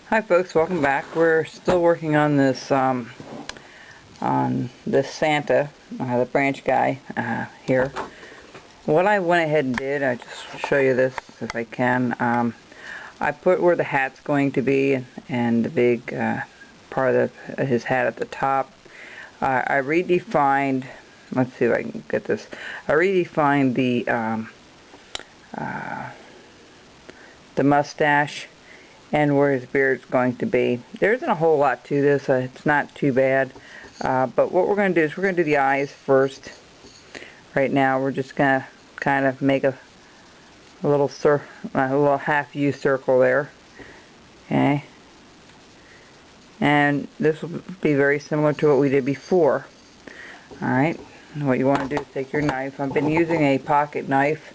Hi folks, welcome back. We're still working on this Santa, the branch guy here. What I went ahead and did, I just show you this if I can. I put where the hat's going to be and the big part of his hat at the top. I redefined. Let's see if I can get this. I redefined the mustache and where his beard's going to be. There isn't a whole lot to this. It's not too bad. But what we're going to do is we're going to do the eyes first. Right now we're just going to kind of make a little half U circle there. Okay. And this will be very similar to what we did before. Alright. What you want to do is take your knife. I've been using a pocket knife.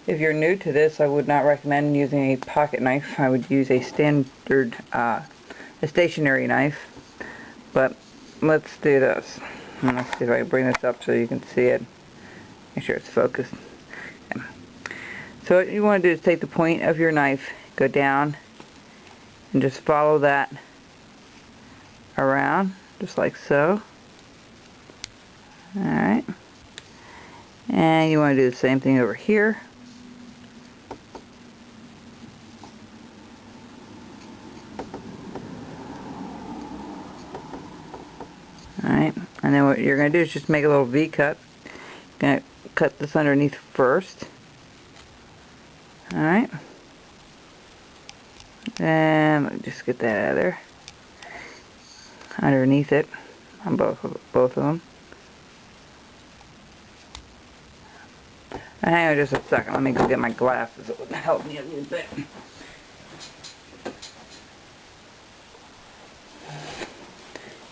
If you're new to this, I would not recommend using a pocket knife. I would use a standard, a stationary knife. But let's do this. Let's see if I can bring this up so you can see it. Make sure it's focused. Okay. So what you want to do is take the point of your knife, go down, and just follow that around, just like so. Alright. And you want to do the same thing over here. Alright, and then what you're going to do is just make a little V cut. You're going to cut this underneath first. Alright. And let me just get that out of there. Underneath it, on both of them. And hang on just a second, let me go get my glasses. It would help me a little bit.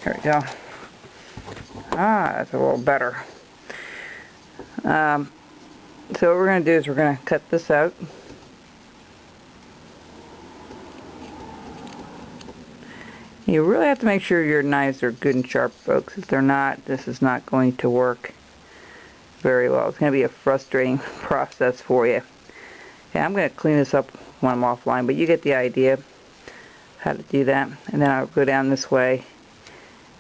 Here we go. That's a little better. So what we're going to do is we're going to cut this out. You really have to make sure your knives are good and sharp, folks. If they're not, this is not going to work very well. It's going to be a frustrating process for you. Okay, I'm going to clean this up when I'm offline, but you get the idea how to do that. And then I'll go down this way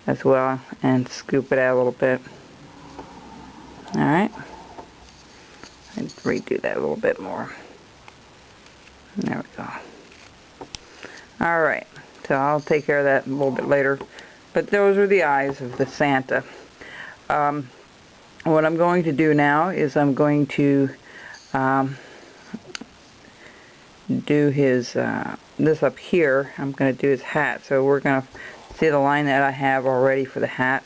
as well and scoop it out a little bit. Alright. And redo that a little bit more. There we go. Alright. So I'll take care of that a little bit later. But those are the eyes of the Santa. What I'm going to do now is I'm going to do his, this up here. I'm going to do his hat. So we're going to see the line that I have already for the hat.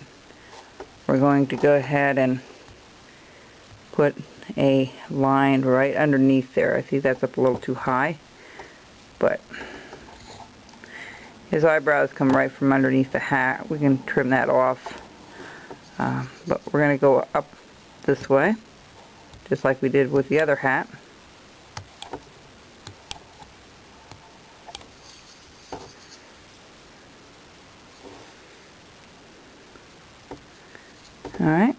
We're going to go ahead and put a line right underneath there. I think that's up a little too high, but his eyebrows come right from underneath the hat. We can trim that off, but we're going to go up this way, just like we did with the other hat. Alright,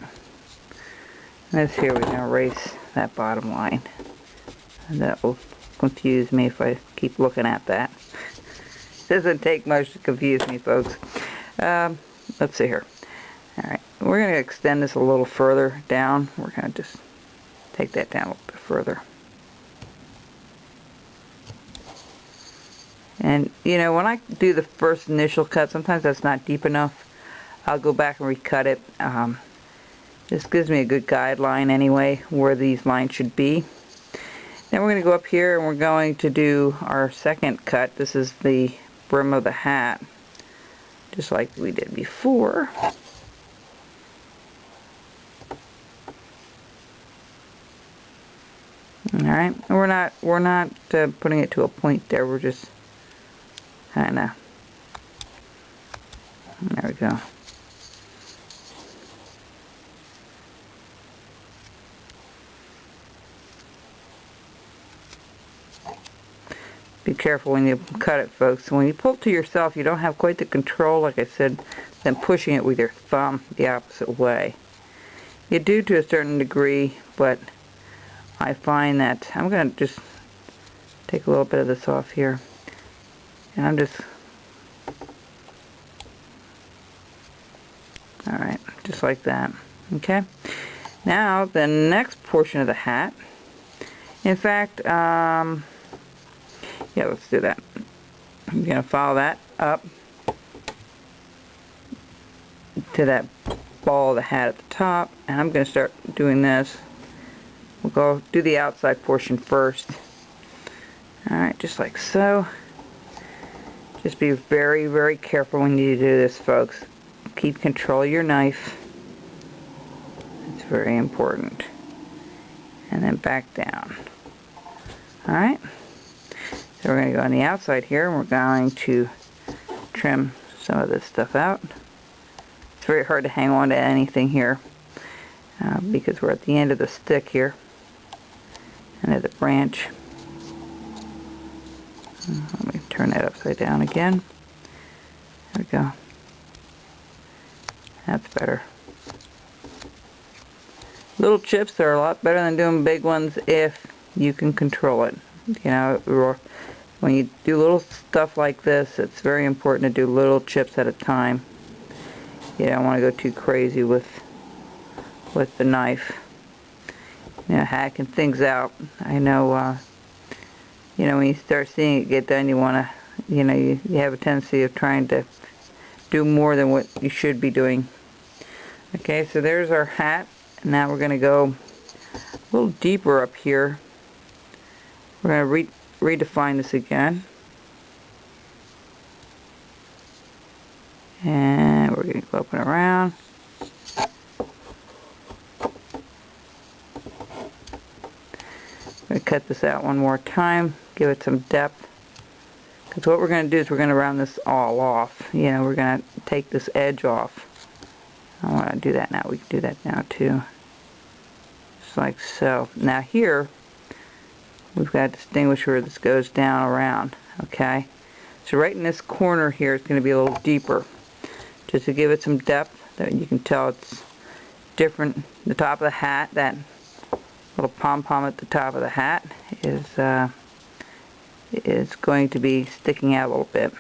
this here we can erase that bottom line. And that will confuse me if I keep looking at that. Doesn't take much to confuse me, folks. Let's see here. Alright, we're going to extend this a little further down. We're going to just take that down a little bit further. And, you know, when I do the first initial cut, sometimes that's not deep enough. I'll go back and recut it. This gives me a good guideline anyway, where these lines should be. Then we're going to go up here and we're going to do our second cut. This is the brim of the hat, just like we did before. Alright, we're not putting it to a point there, we're just kinda, there we go. Be careful when you cut it, folks. When you pull to yourself, you don't have quite the control, like I said, than pushing it with your thumb the opposite way. You do to a certain degree, but I find that I'm going to just take a little bit of this off here. And I'm just just like that. Okay, now the next portion of the hat, in fact, yeah, let's do that. I'm going to follow that up to that ball of the hat at the top, and I'm going to start doing this. We'll go do the outside portion first. Alright, just like so. Just be very, very careful when you do this, folks. Keep control of your knife. It's very important. And then back down. Alright, so we're going to go on the outside here, and we're going to trim some of this stuff out. It's very hard to hang on to anything here because we're at the end of the stick here, and at the branch. Let me turn that upside down again. There we go. That's better. Little chips are a lot better than doing big ones if you can control it. You know, when you do little stuff like this, it's very important to do little chips at a time. You don't want to go too crazy with the knife. You know, hacking things out. I know, you know, when you start seeing it get done, you want to, you know, you have a tendency of trying to do more than what you should be doing. Okay, so there's our hat. Now we're going to go a little deeper up here. We're going to redefine this again. And we're going to go up and around. I'm going to cut this out one more time, give it some depth. Because what we're going to do is we're going to round this all off. You know, we're going to take this edge off. I want to do that now. We can do that now too. Just like so. Now here, we've got to distinguish where this goes down around. Okay? So right in this corner here, it's going to be a little deeper. Just to give it some depth, that you can tell it's different. The top of the hat, that little pom-pom at the top of the hat is going to be sticking out a little bit.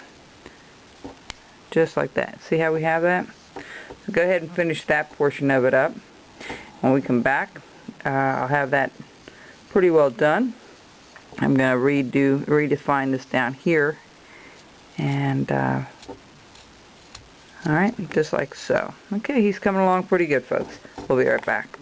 Just like that. See how we have that? So go ahead and finish that portion of it up. When we come back, I'll have that pretty well done. I'm going to redefine this down here, and alright, just like so. Okay, he's coming along pretty good, folks. We'll be right back.